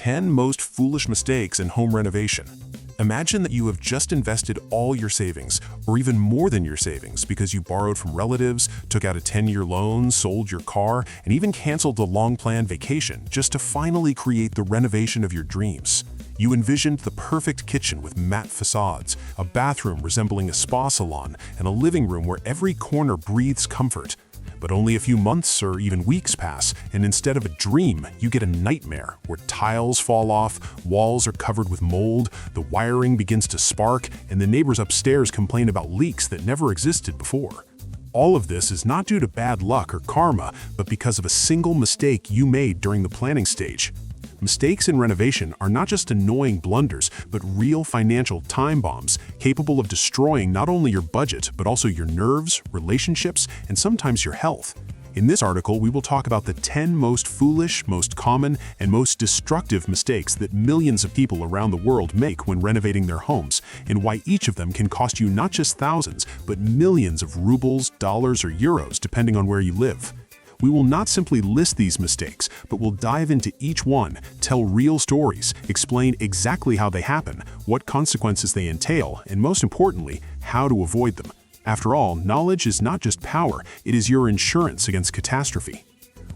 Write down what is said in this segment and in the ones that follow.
10 most foolish mistakes in home renovation. Imagine that you have just invested all your savings, or even more than your savings, because you borrowed from relatives, took out a 10-year loan, sold your car, and even canceled a long-planned vacation just to finally create the renovation of your dreams. You envisioned the perfect kitchen with matte facades, a bathroom resembling a spa salon, and a living room where every corner breathes comfort. But only a few months or even weeks pass, and instead of a dream, you get a nightmare where tiles fall off, walls are covered with mold, the wiring begins to spark, and the neighbors upstairs complain about leaks that never existed before. All of this is not due to bad luck or karma, but because of a single mistake you made during the planning stage. Mistakes in renovation are not just annoying blunders, but real financial time bombs, capable of destroying not only your budget, but also your nerves, relationships, and sometimes your health. In this article, we will talk about the 10 most foolish, most common, and most destructive mistakes that millions of people around the world make when renovating their homes, and why each of them can cost you not just thousands, but millions of rubles, dollars, or euros, depending on where you live. We will not simply list these mistakes, but we'll dive into each one, tell real stories, explain exactly how they happen, what consequences they entail, and most importantly, how to avoid them. After all, knowledge is not just power, it is your insurance against catastrophe.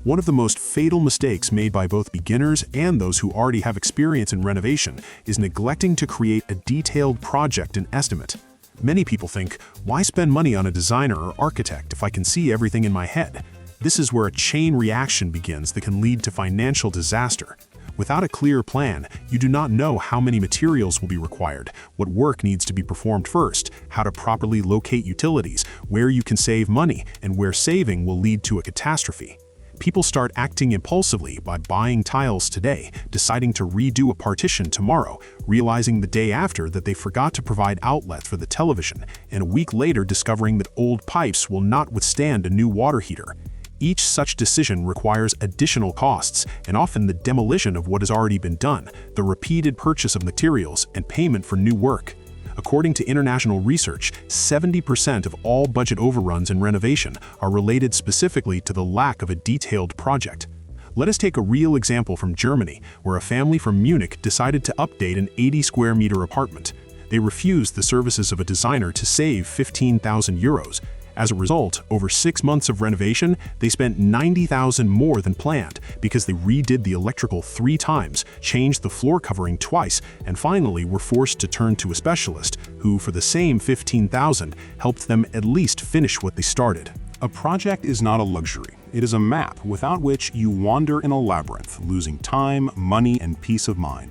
One of the most fatal mistakes made by both beginners and those who already have experience in renovation is neglecting to create a detailed project and estimate. Many people think, why spend money on a designer or architect if I can see everything in my head? This is where a chain reaction begins that can lead to financial disaster. Without a clear plan, you do not know how many materials will be required, what work needs to be performed first, how to properly locate utilities, where you can save money, and where saving will lead to a catastrophe. People start acting impulsively by buying tiles today, deciding to redo a partition tomorrow, realizing the day after that they forgot to provide outlets for the television, and a week later discovering that old pipes will not withstand a new water heater. Each such decision requires additional costs, and often the demolition of what has already been done, the repeated purchase of materials, and payment for new work. According to international research, 70% of all budget overruns in renovation are related specifically to the lack of a detailed project. Let us take a real example from Germany, where a family from Munich decided to update an 80-square-meter apartment. They refused the services of a designer to save 15,000 euros. As a result, over 6 months of renovation, they spent 90,000 more than planned because they redid the electrical 3 times, changed the floor covering twice, and finally were forced to turn to a specialist who, for the same 15,000, helped them at least finish what they started. A project is not a luxury. It is a map without which you wander in a labyrinth, losing time, money, and peace of mind.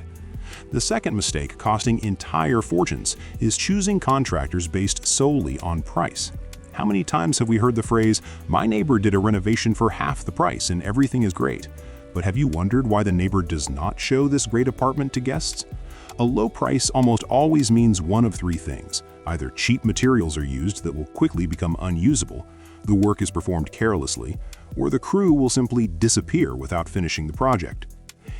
The second mistake, costing entire fortunes, is choosing contractors based solely on price. How many times have we heard the phrase, "My neighbor did a renovation for half the price and everything is great"? But have you wondered why the neighbor does not show this great apartment to guests? A low price almost always means one of 3 things. Either cheap materials are used that will quickly become unusable, the work is performed carelessly, or the crew will simply disappear without finishing the project.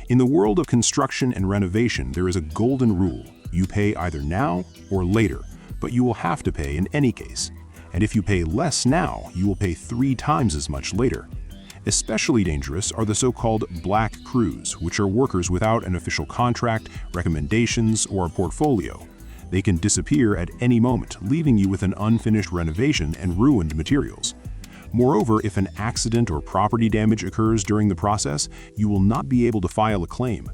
In the world of construction and renovation, there is a golden rule. You pay either now or later, but you will have to pay in any case. And if you pay less now, you will pay 3 times as much later. Especially dangerous are the so-called black crews, which are workers without an official contract, recommendations, or a portfolio. They can disappear at any moment, leaving you with an unfinished renovation and ruined materials. Moreover, if an accident or property damage occurs during the process, you will not be able to file a claim.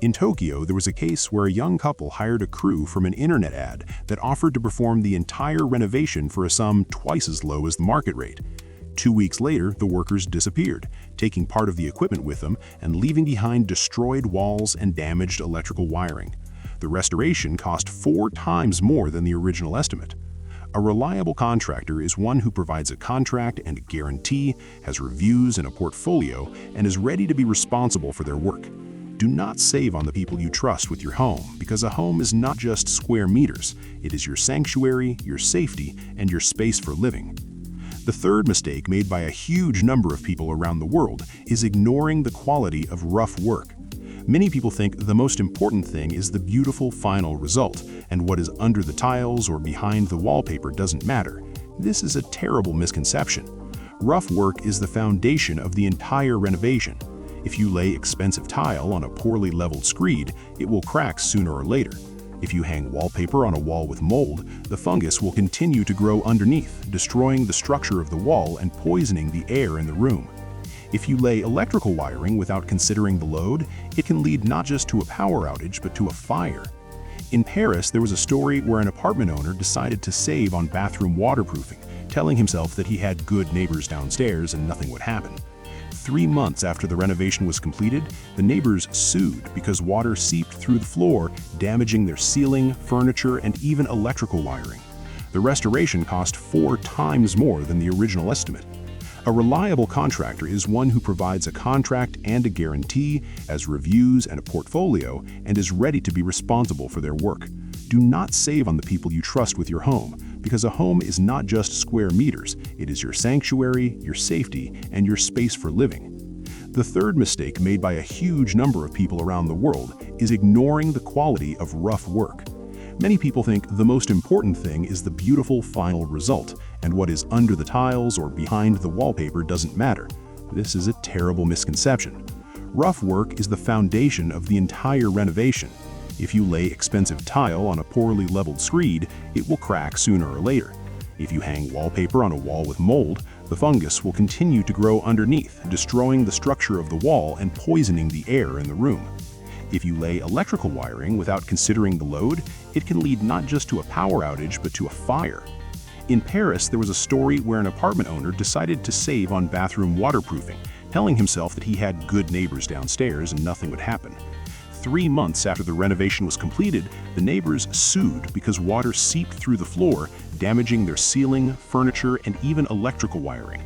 In Tokyo, there was a case where a young couple hired a crew from an internet ad that offered to perform the entire renovation for a sum twice as low as the market rate. 2 weeks later, the workers disappeared, taking part of the equipment with them and leaving behind destroyed walls and damaged electrical wiring. The restoration cost 4 times more than the original estimate. A reliable contractor is one who provides a contract and a guarantee, has reviews and a portfolio, and is ready to be responsible for their work. Do not save on the people you trust with your home, because a home is not just square meters. It is your sanctuary, your safety, and your space for living. The third mistake made by a huge number of people around the world is ignoring the quality of rough work. Many people think the most important thing is the beautiful final result, and what is under the tiles or behind the wallpaper doesn't matter. This is a terrible misconception. Rough work is the foundation of the entire renovation. If you lay expensive tile on a poorly leveled screed, it will crack sooner or later. If you hang wallpaper on a wall with mold, the fungus will continue to grow underneath, destroying the structure of the wall and poisoning the air in the room. If you lay electrical wiring without considering the load, it can lead not just to a power outage but to a fire. In Paris, there was a story where an apartment owner decided to save on bathroom waterproofing, telling himself that he had good neighbors downstairs and nothing would happen. 3 months after the renovation was completed, the neighbors sued because water seeped through the floor, damaging their ceiling, furniture, and even electrical wiring. The restoration cost 4 times more than the original estimate. A reliable contractor is one who provides a contract and a guarantee, has reviews and a portfolio, and is ready to be responsible for their work. Do not save on the people you trust with your home, because a home is not just square meters, it is your sanctuary, your safety, and your space for living. The third mistake made by a huge number of people around the world is ignoring the quality of rough work. Many people think the most important thing is the beautiful final result, and what is under the tiles or behind the wallpaper doesn't matter. This is a terrible misconception. Rough work is the foundation of the entire renovation. If you lay expensive tile on a poorly leveled screed, it will crack sooner or later. If you hang wallpaper on a wall with mold, the fungus will continue to grow underneath, destroying the structure of the wall and poisoning the air in the room. If you lay electrical wiring without considering the load, it can lead not just to a power outage but to a fire. In Paris, there was a story where an apartment owner decided to save on bathroom waterproofing, telling himself that he had good neighbors downstairs and nothing would happen. 3 months after the renovation was completed, the neighbors sued because water seeped through the floor, damaging their ceiling, furniture, and even electrical wiring.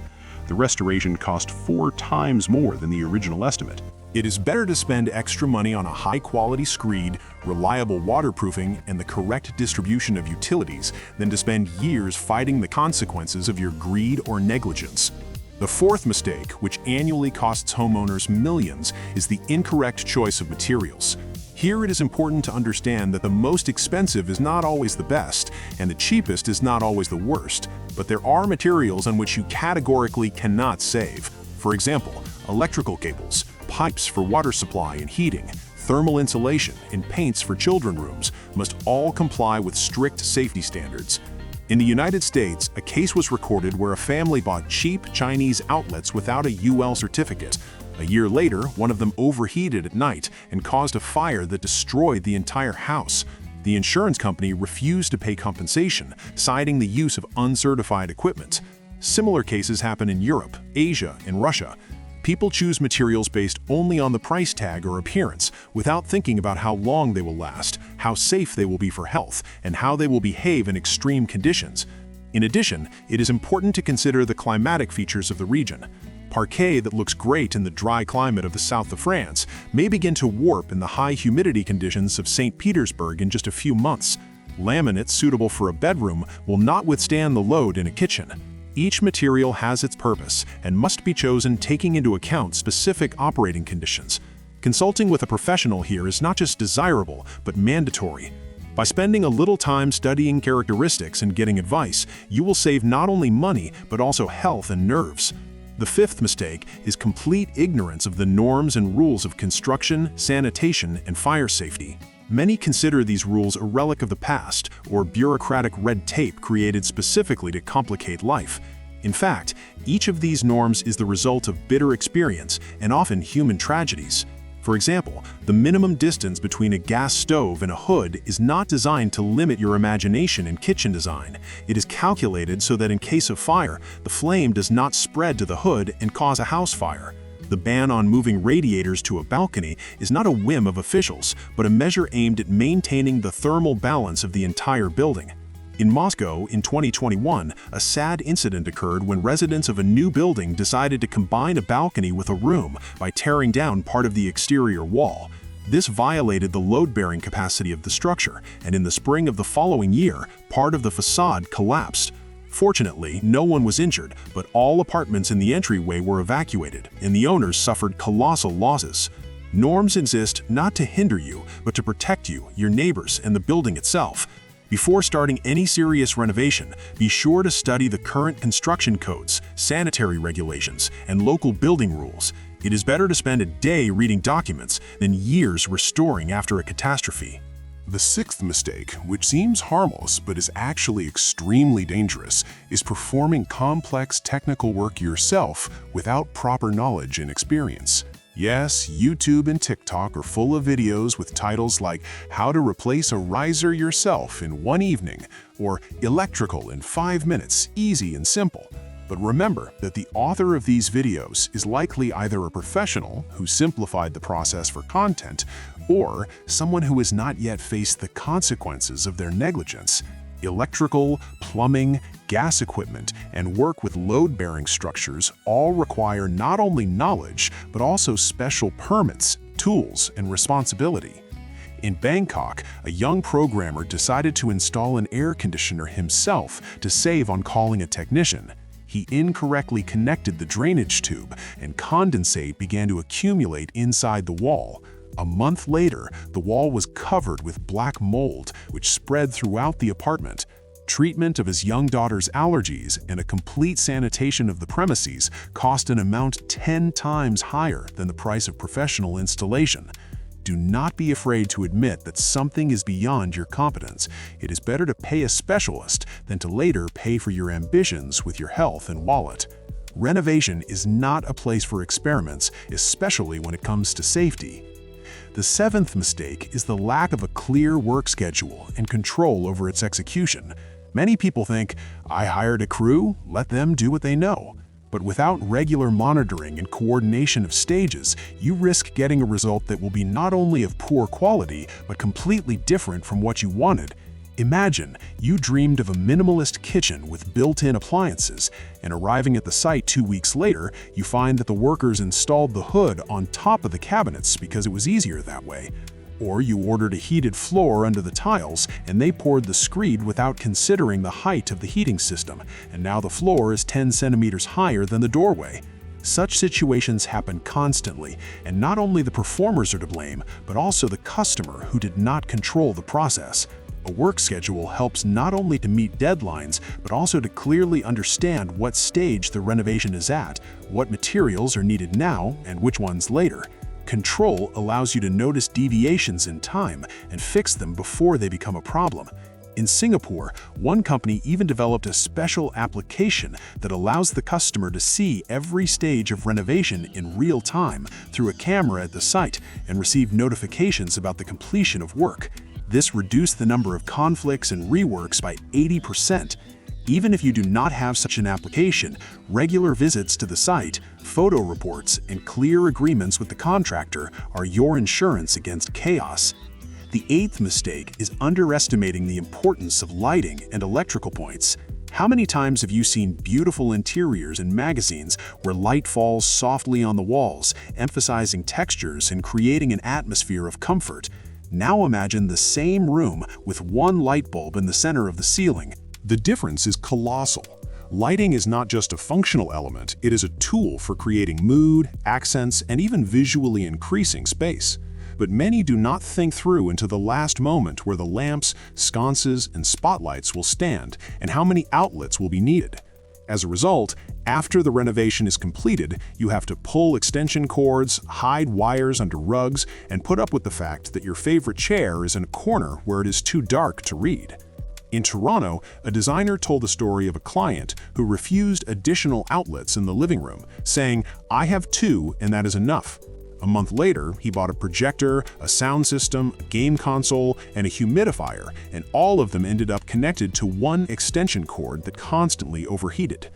The restoration cost 4 times more than the original estimate. It is better to spend extra money on a high-quality screed, reliable waterproofing, and the correct distribution of utilities than to spend years fighting the consequences of your greed or negligence. The fourth mistake, which annually costs homeowners millions, is the incorrect choice of materials. Here it is important to understand that the most expensive is not always the best, and the cheapest is not always the worst, but there are materials on which you categorically cannot save. For example, electrical cables, pipes for water supply and heating, thermal insulation, and paints for children's rooms must all comply with strict safety standards. In the United States, a case was recorded where a family bought cheap Chinese outlets without a UL certificate. A year later, one of them overheated at night and caused a fire that destroyed the entire house. The insurance company refused to pay compensation, citing the use of uncertified equipment. Similar cases happen in Europe, Asia, and Russia. People choose materials based only on the price tag or appearance, without thinking about how long they will last, how safe they will be for health, and how they will behave in extreme conditions. In addition, it is important to consider the climatic features of the region. Parquet that looks great in the dry climate of the south of France may begin to warp in the high humidity conditions of St. Petersburg in just a few months. Laminate suitable for a bedroom will not withstand the load in a kitchen. Each material has its purpose and must be chosen taking into account specific operating conditions. Consulting with a professional here is not just desirable, but mandatory. By spending a little time studying characteristics and getting advice, you will save not only money, but also health and nerves. The fifth mistake is complete ignorance of the norms and rules of construction, sanitation, and fire safety. Many consider these rules a relic of the past or bureaucratic red tape created specifically to complicate life. In fact, each of these norms is the result of bitter experience and often human tragedies. For example, the minimum distance between a gas stove and a hood is not designed to limit your imagination in kitchen design. It is calculated so that in case of fire, the flame does not spread to the hood and cause a house fire. The ban on moving radiators to a balcony is not a whim of officials, but a measure aimed at maintaining the thermal balance of the entire building. In Moscow, in 2021, a sad incident occurred when residents of a new building decided to combine a balcony with a room by tearing down part of the exterior wall. This violated the load-bearing capacity of the structure, and in the spring of the following year, part of the facade collapsed. Fortunately, no one was injured, but all apartments in the entryway were evacuated, and the owners suffered colossal losses. Norms exist not to hinder you, but to protect you, your neighbors, and the building itself. Before starting any serious renovation, be sure to study the current construction codes, sanitary regulations, and local building rules. It is better to spend a day reading documents than years restoring after a catastrophe. The sixth mistake, which seems harmless but is actually extremely dangerous, is performing complex technical work yourself without proper knowledge and experience. Yes, YouTube and TikTok are full of videos with titles like How to Replace a Riser Yourself in 1 Evening or Electrical in 5 Minutes, Easy and Simple. But remember that the author of these videos is likely either a professional who simplified the process for content or someone who has not yet faced the consequences of their negligence. Electrical, plumbing, gas equipment, and work with load-bearing structures all require not only knowledge, but also special permits, tools, and responsibility. In Bangkok, a young programmer decided to install an air conditioner himself to save on calling a technician. He incorrectly connected the drainage tube, and condensate began to accumulate inside the wall. A month later, the wall was covered with black mold, which spread throughout the apartment. Treatment of his young daughter's allergies and a complete sanitation of the premises cost an amount 10 times higher than the price of professional installation. Do not be afraid to admit that something is beyond your competence. It is better to pay a specialist than to later pay for your ambitions with your health and wallet. Renovation is not a place for experiments, especially when it comes to safety. The seventh mistake is the lack of a clear work schedule and control over its execution. Many people think, I hired a crew, let them do what they know. But without regular monitoring and coordination of stages, you risk getting a result that will be not only of poor quality, but completely different from what you wanted. Imagine you dreamed of a minimalist kitchen with built-in appliances, and arriving at the site 2 weeks later, you find that the workers installed the hood on top of the cabinets because it was easier that way. Or you ordered a heated floor under the tiles, and they poured the screed without considering the height of the heating system, and now the floor is 10 centimeters higher than the doorway. Such situations happen constantly, and not only the performers are to blame, but also the customer who did not control the process. A work schedule helps not only to meet deadlines, but also to clearly understand what stage the renovation is at, what materials are needed now, and which ones later. Control allows you to notice deviations in time and fix them before they become a problem. In Singapore, one company even developed a special application that allows the customer to see every stage of renovation in real time through a camera at the site and receive notifications about the completion of work. This reduced the number of conflicts and reworks by 80%. Even if you do not have such an application, regular visits to the site, photo reports, and clear agreements with the contractor are your insurance against chaos. The eighth mistake is underestimating the importance of lighting and electrical points. How many times have you seen beautiful interiors in magazines where light falls softly on the walls, emphasizing textures and creating an atmosphere of comfort? Now imagine the same room with one light bulb in the center of the ceiling. The difference is colossal. Lighting is not just a functional element, it is a tool for creating mood, accents, and even visually increasing space. But many do not think through into the last moment where the lamps, sconces, and spotlights will stand, and how many outlets will be needed. As a result, after the renovation is completed, you have to pull extension cords, hide wires under rugs, and put up with the fact that your favorite chair is in a corner where it is too dark to read. In Toronto, a designer told the story of a client who refused additional outlets in the living room, saying, "I have 2 and that is enough." A month later, he bought a projector, a sound system, a game console, and a humidifier, and all of them ended up connected to one extension cord that constantly overheated.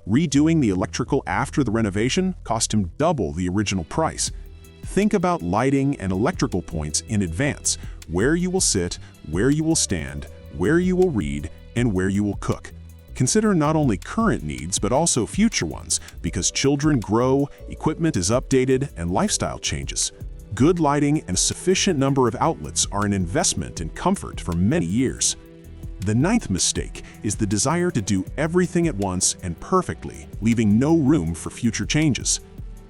Redoing the electrical after the renovation cost him double the original price. Think about lighting and electrical points in advance, where you will sit, where you will stand, where you will read, and where you will cook. Consider not only current needs but also future ones, because children grow, equipment is updated, and lifestyle changes. Good lighting and a sufficient number of outlets are an investment in comfort for many years. The ninth mistake is the desire to do everything at once and perfectly, leaving no room for future changes.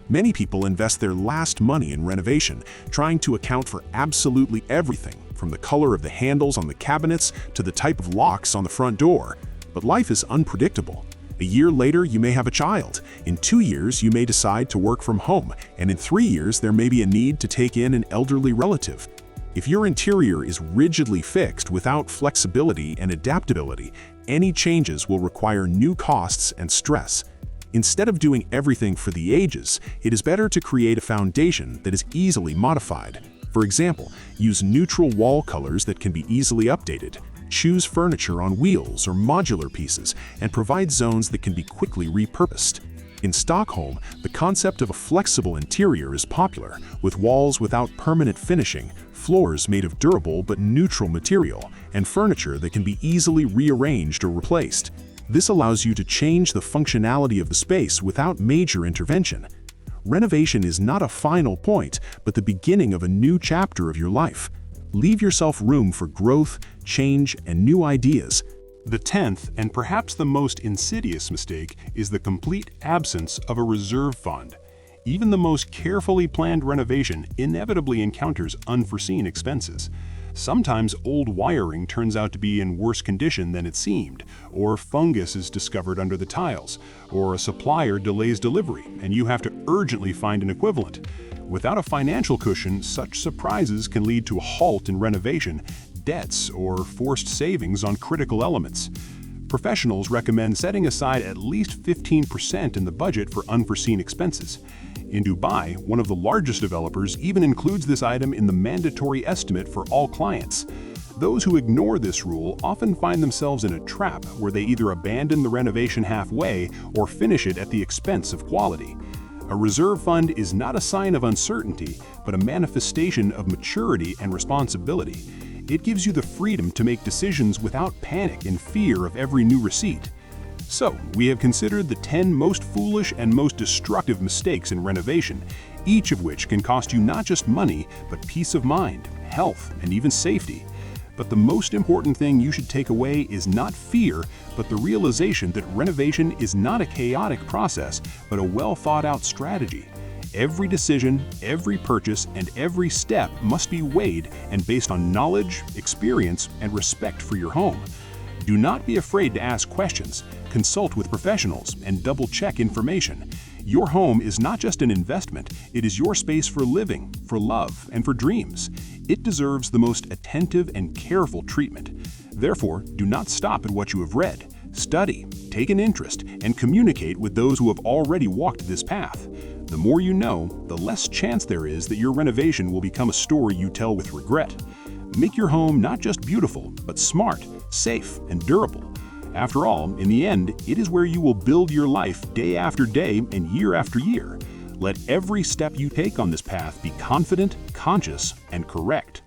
Many people invest their last money in renovation, trying to account for absolutely everything, from the color of the handles on the cabinets to the type of locks on the front door. But life is unpredictable. A year later, you may have a child. In 2 years, you may decide to work from home, and in 3 years, there may be a need to take in an elderly relative. If your interior is rigidly fixed without flexibility and adaptability, any changes will require new costs and stress. Instead of doing everything for the ages, it is better to create a foundation that is easily modified. For example, use neutral wall colors that can be easily updated. Choose furniture on wheels or modular pieces, and provide zones that can be quickly repurposed. In Stockholm, the concept of a flexible interior is popular, with walls without permanent finishing, floors made of durable but neutral material, and furniture that can be easily rearranged or replaced. This allows you to change the functionality of the space without major intervention. Renovation is not a final point, but the beginning of a new chapter of your life. Leave yourself room for growth, change, and new ideas. The 10th, and perhaps the most insidious mistake, is the complete absence of a reserve fund. Even the most carefully planned renovation inevitably encounters unforeseen expenses. Sometimes old wiring turns out to be in worse condition than it seemed, or fungus is discovered under the tiles, or a supplier delays delivery, and you have to urgently find an equivalent. Without a financial cushion, such surprises can lead to a halt in renovation, debts, or forced savings on critical elements. Professionals recommend setting aside at least 15% in the budget for unforeseen expenses. In Dubai, one of the largest developers even includes this item in the mandatory estimate for all clients. Those who ignore this rule often find themselves in a trap where they either abandon the renovation halfway or finish it at the expense of quality. A reserve fund is not a sign of uncertainty, but a manifestation of maturity and responsibility. It gives you the freedom to make decisions without panic and fear of every new receipt. So, we have considered the 10 most foolish and most destructive mistakes in renovation, each of which can cost you not just money, but peace of mind, health, and even safety. But the most important thing you should take away is not fear, but the realization that renovation is not a chaotic process, but a well-thought-out strategy. Every decision, every purchase, and every step must be weighed and based on knowledge, experience, and respect for your home. Do not be afraid to ask questions, consult with professionals, and double-check information. Your home is not just an investment, it is your space for living, for love, and for dreams. It deserves the most attentive and careful treatment. Therefore, do not stop at what you have read. Study, take an interest, and communicate with those who have already walked this path. The more you know, the less chance there is that your renovation will become a story you tell with regret. Make your home not just beautiful, but smart, safe, and durable. After all, in the end, it is where you will build your life day after day and year after year. Let every step you take on this path be confident, conscious, and correct.